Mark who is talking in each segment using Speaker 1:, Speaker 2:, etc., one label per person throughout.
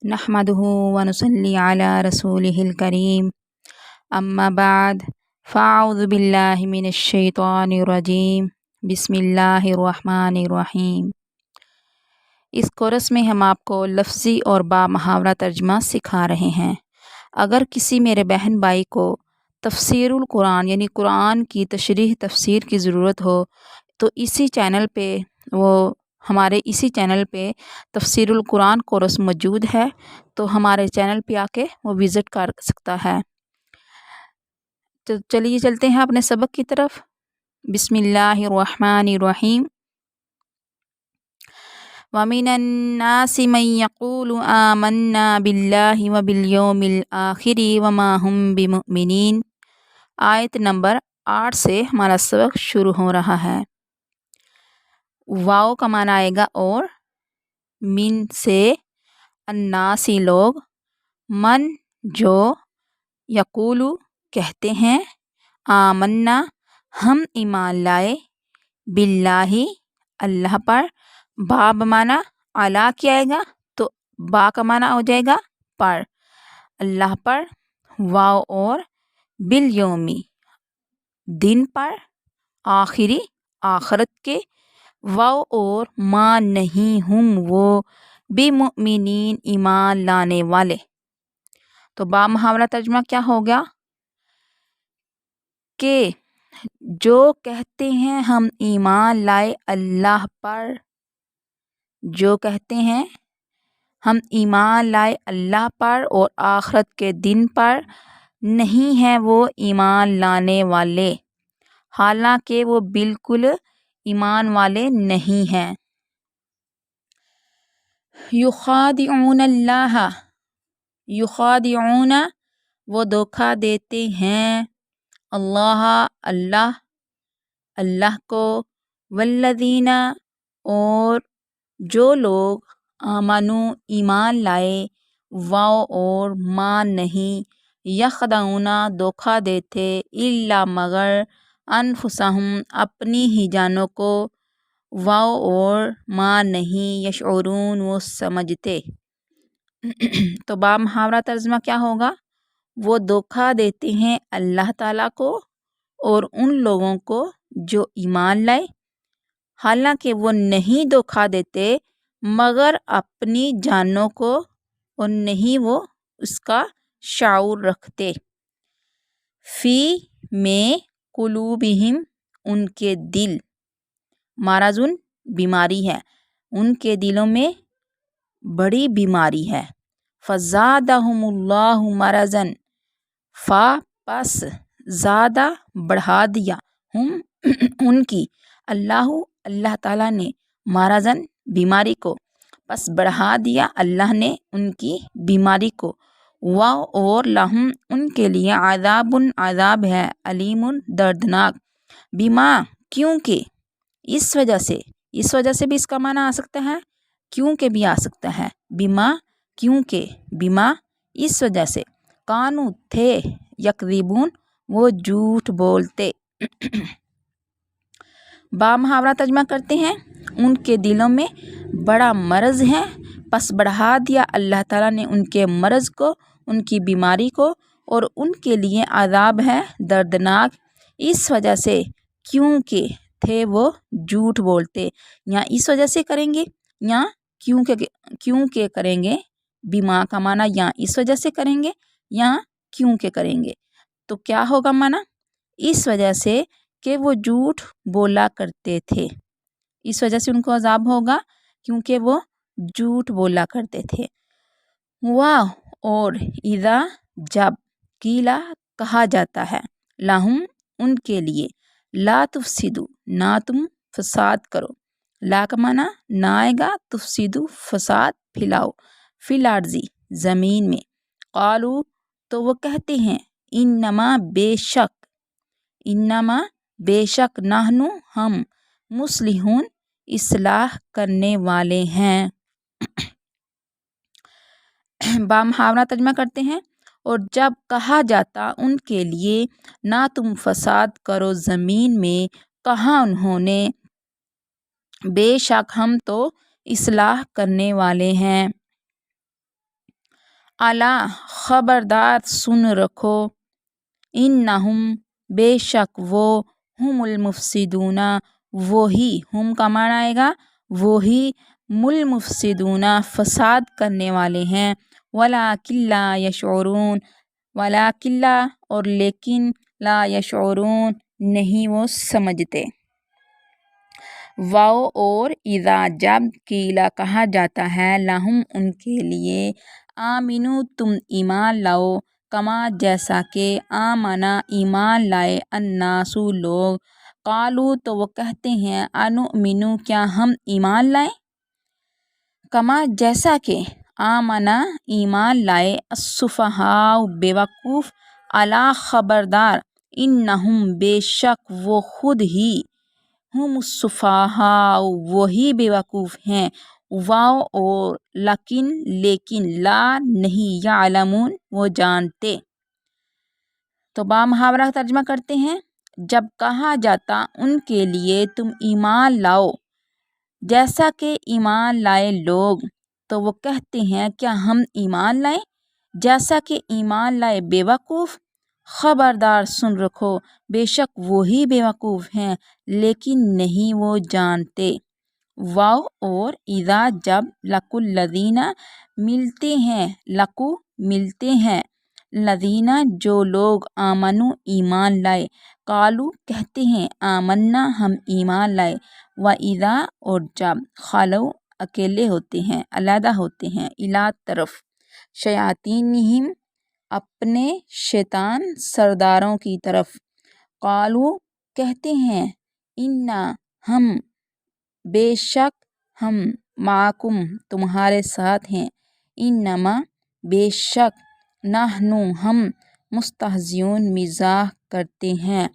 Speaker 1: नहमदुहु व नुसल्ली अला रसूलिहिल करीम अम्मा बाद फ़अऊज़ु बिल्लाहि मिनश शैतानिर रजीम बिस्मिल्लाहिर्रहमानिर्रहीम। इस कोर्स में हम आपको लफ्ज़ी और बामुहावरा तर्जमा सिखा रहे हैं। अगर किसी मेरे बहन भाई को तफ़सीरुल कुरान यानी कुरान की तशरीह तफ़सीर की ज़रूरत हो तो हमारे इसी चैनल पे तफ़सीरुल कुरान कोर्स मौजूद है, तो हमारे चैनल पे आके वो विज़िट कर सकता है। तो चलिए चलते हैं अपने सबक की तरफ। बिस्मिल्लाहिर्रहमानिर्रहीम। वमिनन्नासि मन यक़ूलु आमन्ना बिल्लाहि व बिल यौमिल आखिरि वमा हुम बिमुमिनीन। आयत नंबर 8 से हमारा सबक शुरू हो रहा है। वाव का माना आएगा और, मिन से, अन्नासी लोग, मन जो, यक़ूलु कहते हैं, आमन्ना हम ईमान लाए, बिल्लाही अल्लाह पर, बाब माना अला क्या आएगा तो बा का माना हो जाएगा पर, अल्लाह पर, वाव और, बिल यौमी दिन पर, आखिरी आखरत के, वाव और माँ नहीं हम वो, बिमुमिनीन ईमान लाने वाले। तो बा मुहावरा तर्जमा क्या हो गया कि जो कहते हैं हम ईमान लाए अल्लाह पर, जो कहते हैं हम ईमान लाए अल्लाह पर और आखरत के दिन पर, नहीं है वो ईमान लाने वाले, हालांकि वो बिल्कुल ईमान वाले नहीं हैं। युखादिऊन अल्लाह, युखादिऊन वो धोखा देते हैं, अल्लाह अल्लाह, अल्लाह को, वल्लदीना और जो लोग, आमनु ईमान लाए, वाव और मां नहीं, यखदऊना धोखा देते, इल्ला मगर, अनफुसहुम अपनी ही जानों को, वाव और मां नहीं, यशऊरून वो समझते। तो बा मुहावरा तर्जमा क्या होगा, वो धोखा देते हैं अल्लाह ताला को और उन लोगों को जो ईमान लाए, हालांकि वो नहीं धोखा देते मगर अपनी जानों को, और नहीं वो उसका शाऊर रखते। फ़ी में कुलूबिहिम उनके दिल, माराजुन बीमारी है, उनके दिलों में बड़ी बीमारी है। फ़ज़ादहुमुल्लाहु मरज़न, फ़ा पस, ज़्यादा बढ़ा दिया, हम उनकी, अल्लाहु अल्लाह ताला ने, मरज़न बीमारी को, बस बढ़ा दिया अल्लाह ने उनकी बीमारी को, वाह और लहुम उनके लिए, अज़ाबुन अज़ाब है, अलीमुन दर्दनाक, बिमा क्योंकि, इस वजह से भी इसका माना आ सकता है, क्योंकि भी आ सकता है, बिमा क्योंकि, बिमा इस वजह से, कानू थे, यकज़िबून वो झूठ बोलते। बा मुहावरा तर्जमा करते हैं, उनके दिलों में बड़ा मर्ज़ है, बस बढ़ा दिया अल्लाह ताला ने उनके मर्ज़ को, उनकी बीमारी को, और उनके लिए अज़ाब है दर्दनाक, इस वजह से क्योंकि थे वो झूठ बोलते। यहाँ इस वजह से करेंगे, यहाँ क्योंकि करेंगे, बीमा का माना यहाँ इस वजह से करेंगे, यहाँ क्योंकि करेंगे, तो क्या होगा माना, इस वजह से कि वो झूठ बोला करते थे, इस वजह से उनको अज़ाब होगा क्योंकि वो झूठ बोला करते थे। वाह और, इज़ा जब, कीला कहा जाता है, लाहुम उनके लिए, ला तुफसिदु ना तुम फसाद करो, ला का माना ना आएगा, तुफसिदु फसाद फैलाओ, फिल अर्ज़ी ज़मीन में, क़ालू तो वो कहते हैं, इन्नमा बेशक, इन्नमा बेशक, नहनु हम, मुस्लिहून इस्लाह करने वाले हैं। बा मुहावरा तर्जमा करते हैं, और जब कहा जाता उनके लिए, ना तुम फसाद करो ज़मीन में, कहा उन्होंने, बेशक हम तो इस्लाह करने वाले हैं। الا خبردار سن رکھو، انہم بے شک وہ، ہم المفسدون وہی، ہم کا معنی آئے گا وہی، المفسدون فساد کرنے والے ہیں، ولکن لا یشعرون، ولکن لا اور لیکن، لا یشعرون نہیں وہ سمجھتے۔ واو اور اذا جب قیلا کہا جاتا ہے لہم ان کے لیے، آمنو تم ایمان لاؤ، کما جیسا کہ آمنا ایمان لائے، الناس لوگ، قالو تو وہ کہتے ہیں، انؤمنو کیا ہم ایمان لائیں، کما جیسا کہ آمنا ایمان لائے، السفہاء بے وقوف، الا خبردار، انہم بے شک وہ خود ہی، ہم السفہاء وہی بے وقوف ہیں، واو اور لیکن لا نہیں، یعلمون وہ جانتے۔ تو با محاورہ ترجمہ کرتے ہیں، جب کہا جاتا ان کے لیے تم ایمان لاؤ جیسا کہ ایمان لائے لوگ، تو وہ کہتے ہیں کیا ہم ایمان لائیں جیسا کہ ایمان لائے بے وقوف، خبردار سن رکھو بے شک وہی بے وقوف ہیں لیکن نہیں وہ جانتے۔ واو اور اذا جب لقوا الذین ملتے ہیں، لقو ملتے ہیں، الذین جو لوگ، آمنو ایمان لائے، قالو کہتے ہیں، آمنا ہم ایمان لائے، واذا اور جب خلو اکیلے ہوتے ہیں، علیحدہ ہوتے ہیں، الی طرف، شیاطینہم اپنے شیطان سرداروں کی طرف، قالو کہتے ہیں، انا ہم بے شک ہم معکم تمہارے ساتھ ہیں، انما بے شک نحن ہم مستہزئون مزاح کرتے ہیں،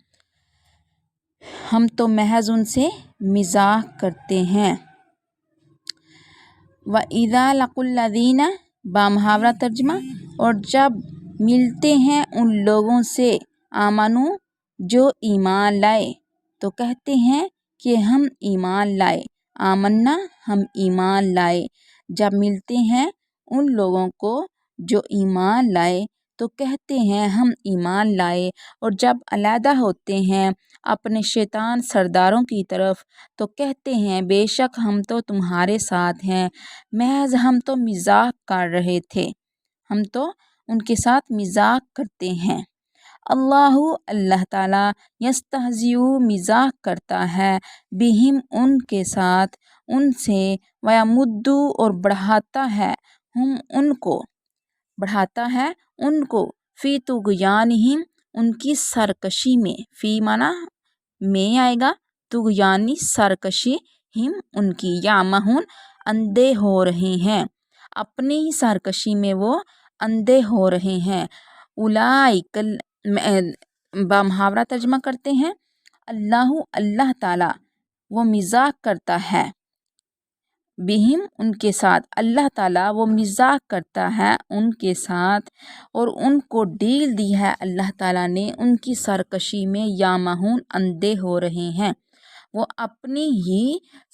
Speaker 1: ہم تو محض ان سے مزاح کرتے ہیں۔ وَإِذَا لَقُوا الَّذِينَ با محاورہ ترجمہ، اور جب ملتے ہیں ان لوگوں سے، آمنو جو ایمان لائے، تو کہتے ہیں کہ ہم ایمان لائے، آمنا ہم ایمان لائے، جب ملتے ہیں ان لوگوں کو جو ایمان لائے تو کہتے ہیں ہم ایمان لائے، اور جب علیحدہ ہوتے ہیں اپنے شیطان سرداروں کی طرف تو کہتے ہیں بے شک ہم تو تمہارے ساتھ ہیں، محض ہم تو مزاح کر رہے تھے، ہم تو ان کے ساتھ مزاح کرتے ہیں۔ اللہ تعالیٰ یستہزئ مزاح کرتا ہے، بہم ان کے ساتھ، ان سے، ویمد اور بڑھاتا ہے، ہم ان کو، بڑھاتا ہے ان کو، فی طغیانہم ان کی سرکشی میں، فی معنی میں آئے گا، طغیانی سرکشی، ہم ان کی، یعمہون اندھے ہو رہے ہیں، اپنی ہی سرکشی میں وہ اندھے ہو رہے ہیں۔ اولئک با محاورہ ترجمہ کرتے ہیں، اللہ تعالیٰ وہ مزاح کرتا ہے، بہم ان کے ساتھ، اللہ تعالیٰ وہ مزاح کرتا ہے ان کے ساتھ، اور ان کو ڈیل دی ہے اللہ تعالیٰ نے ان کی سرکشی میں، یامہون اندھے ہو رہے ہیں، وہ اپنی ہی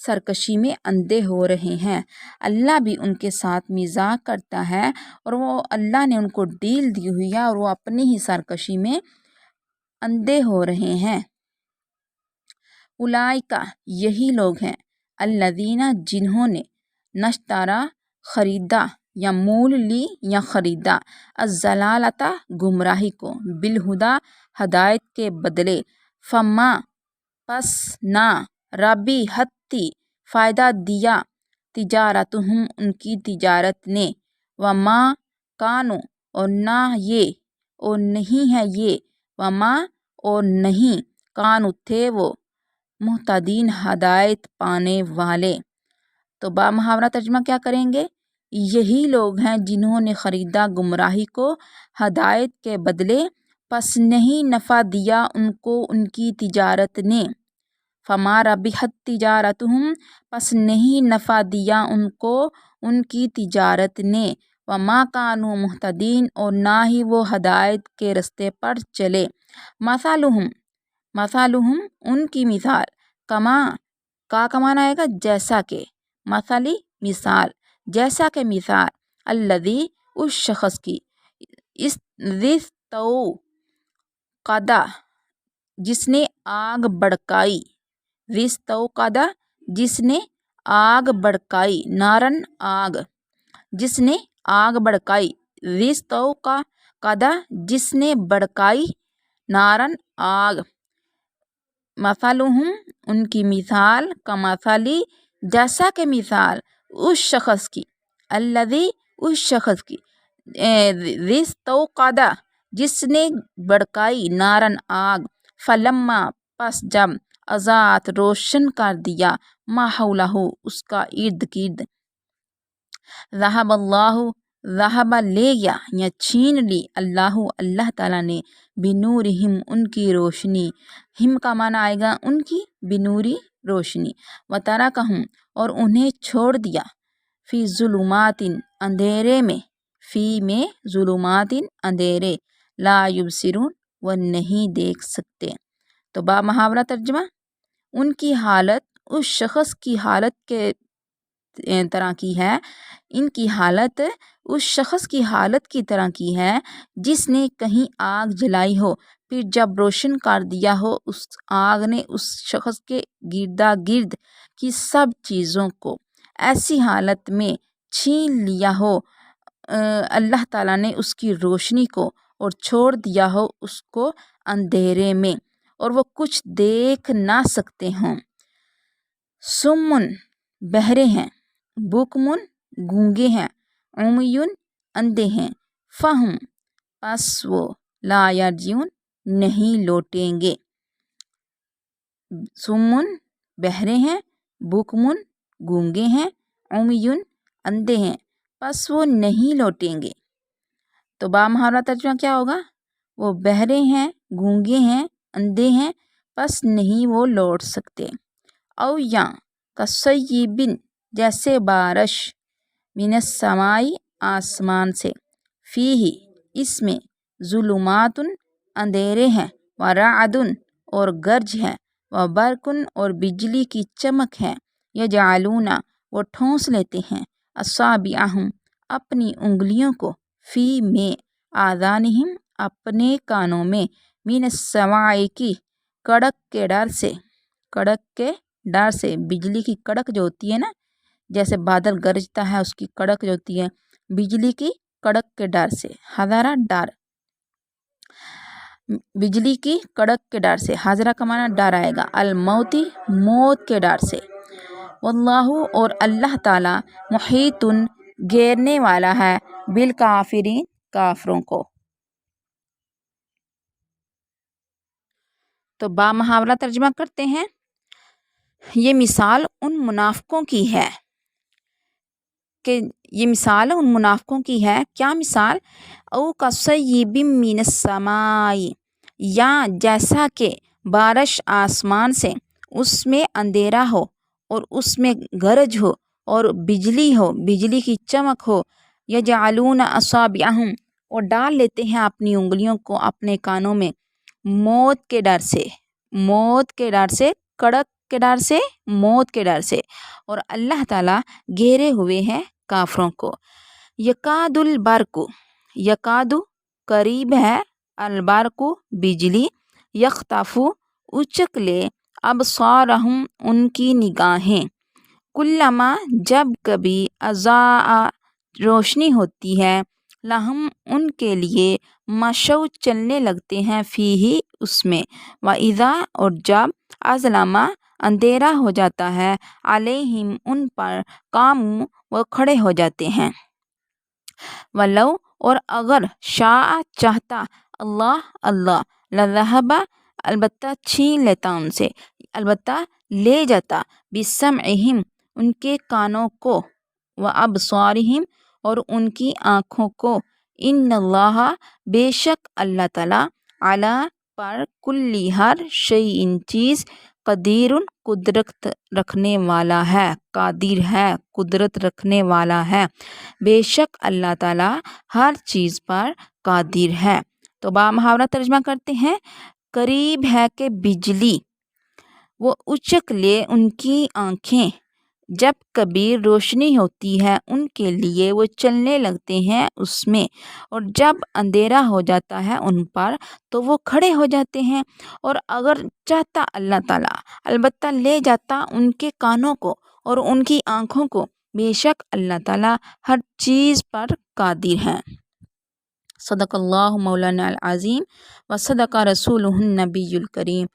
Speaker 1: سرکشی میں اندھے ہو رہے ہیں، اللہ بھی ان کے ساتھ مزاح کرتا ہے اور وہ اللہ نے ان کو ڈیل دی ہوئی ہے اور وہ اپنی ہی سرکشی میں اندھے ہو رہے ہیں۔ اولئک یہی لوگ ہیں، الذین جنہوں نے، نشترا خریدا یا مول لی یا خریدا، الضلالۃ گمراہی کو، بالہدیٰ ہدایت کے بدلے، فما پس نہ، ربحت فائدہ دیا، تجارتہم ان کی تجارت نے، وما کانوا اور نہ یہ، اور نہیں ہے یہ، وما اور نہیں، کانوا تھے وہ، مہتدین ہدایت پانے والے۔ تو با محاورہ ترجمہ کیا کریں گے، یہی لوگ ہیں جنہوں نے خریدا گمراہی کو ہدایت کے بدلے، پس نہیں نفع دیا ان کو ان کی تجارت نے، فما ربحت تجارتہم پس نہیں نفع دیا ان کو ان کی تجارت نے، وما کانوا مہتدین اور نہ ہی وہ ہدایت کے رستے پر چلے، مثلہم ان کی مثال، کما کا معنی آئے گا جیسا کہ، مثلی مثال، جیسا کہ مثال، الذی उस शख्स की, इस रिस्तौ कदा जिसने आग भड़काई, रिस्तौ कदा जिसने आग भड़काई, नारन आग, जिसने आग भड़काई, रिस्तौ का कदा जिसने भड़काई, नारन आग, मसालुहुम उनकी मिसाल, का मसाली जैसा के मिसाल, उस शख्स की, अल्लज़ी उस शख्स की, रिस्तौक़दा जिसने भड़काई, नारन आग, फलम्मा पस जब, अज़ात रोशन कर दिया, मा हौलहु उसका इर्द गिर्द, ज़हबल्लाहु ज़हबा ले गया या छीन ली, अल्लाहु अल्लाह ताला ने, बिनूरिहिम उनकी रोशनी, हिम का माना आएगा उनकी, बिनूरी रोशनी, व तराकहुम और उन्हें छोड़ दिया, फी ज़ुलुमातिन अंधेरे में, फी में ज़ुलुमातिन अंधेरे, ला युबसिरून वह नहीं देख सकते। तो बा मुहावरा तर्जुमा, उनकी हालत उस शख्स की हालत के तरह की है, इनकी हालत उस शख्स की हालत की तरह की है जिसने कहीं आग जलाई हो, फिर जब रोशन कर दिया हो उस आग ने उस शख्स के गिरदा गिर्द की सब चीज़ों को ऐसी हालत में छीन लिया हो, अल्लाह ताला ने उसकी रोशनी को, और छोड़ दिया हो उसको अंधेरे में, और वो कुछ देख ना सकते हों। सुम्मुन बहरे हैं, बुकमुन गूंगे हैं, उमयुन अंधे हैं, फ़हम पस वो, ला यर्जिऊन नहीं लौटेंगे। सुम्मुन बहरे हैं, बुकमुन गूंगे हैं, उमयुन अंधे हैं, बस वो नहीं लौटेंगे। तो बा मुहावरा तर्जुमा क्या होगा, वो बहरे हैं, गूंगे हैं, अंधे हैं, बस नहीं वो लौट सकते। औ या कसय्यिबिन जैसे बारिश, मिनस समाई आसमान से, फीही इसमें, जुलुमातुन अंधेरे हैं, व राअदुन और गरज है, व बरकुन और बिजली की चमक है, यजअलूना वो ठोंस लेते हैं, असाबिअहुम अपनी उंगलियों को, फी में आज़ानिहिम अपने कानों में, मिनस सवाइकी कड़क के डर से, कड़क के डर से, बिजली की कड़क जो होती है ना, जैसे बादल गरजता है उसकी कड़क जो होती है, बिजली की कड़क के डर से, हज़ारा डर, बिजली की कड़क के डर से, हाजरा का माना डर आएगा, अल मौती मौत के डर से, वल्लाहु और अल्लाह ताला, मुहीतुन घेरने वाला है, बिल काफिरीन काफरों को। तो बा मुहावरा तर्जुमा करते हैं, ये मिसाल उन मुनाफिकों की है, कि ये मिसाल उन मुनाफिकों की है, क्या मिसाल, औ कसय्यिबिम मिनस समाई, या जैसा कि बारिश आसमान से, उसमें अंधेरा हो और उसमें गरज हो और बिजली हो, बिजली की चमक हो, यजअलूना असाबिअहुम और डाल लेते हैं अपनी उंगलियों को अपने कानों में, मौत के डर से, मौत के डर से, कड़क के डर से, मौत के डर से, और अल्लाह ताला घेरे हुए हैं काफरों को। यकादुल बरकु, यकादु करीब है, अल बरकु बिजली, यख्तफु उचक ले, अबसारहुम उनकी निगाहें, कुल्लमा जब कभी, अज़ाआ रोशनी होती है, लहम उनके लिए, मशौ चलने लगते हैं, फीही उसमें, व इज़ा और जब, अज़लमा अंधेरा हो जाता है, अलैहिम उन पर, कामू वो खड़े हो जाते हैं। वलौ और अगर, शाअ चाहता, अल्लाह अल्लाह, लज़हबा अलबत्ता छीन लेता उनसे, अलबत्ता ले जाता, बिसमइहिम उनके कानों को, व अबसारिहिम और उनकी आँखों को, इन्नल्लाह बेशक अल्लाह ताला, अला पर, कुल्ली हर शैइन चीज़, कदीरुन कुदरत रखने वाला है, कादिर है कुदरत रखने वाला है, बेशक अल्लाह ताला हर चीज़ पर कादिर है। तो बा मुहावरा तर्जुमा करते हैं, करीब है कि बिजली, वो उचक ले उनकी आँखें, جب کبھی روشنی ہوتی ہے ان کے لیے وہ چلنے لگتے ہیں اس میں، اور جب اندھیرا ہو جاتا ہے ان پر تو وہ کھڑے ہو جاتے ہیں۔ اور اگر چاہتا اللہ تعالیٰ البتہ لے جاتا ان کے کانوں کو اور ان کی آنکھوں کو، بے شک اللہ تعالیٰ ہر چیز پر قادر ہے۔ صدق اللہ مولانا العظیم و صدق رسولہ النبی الکریم۔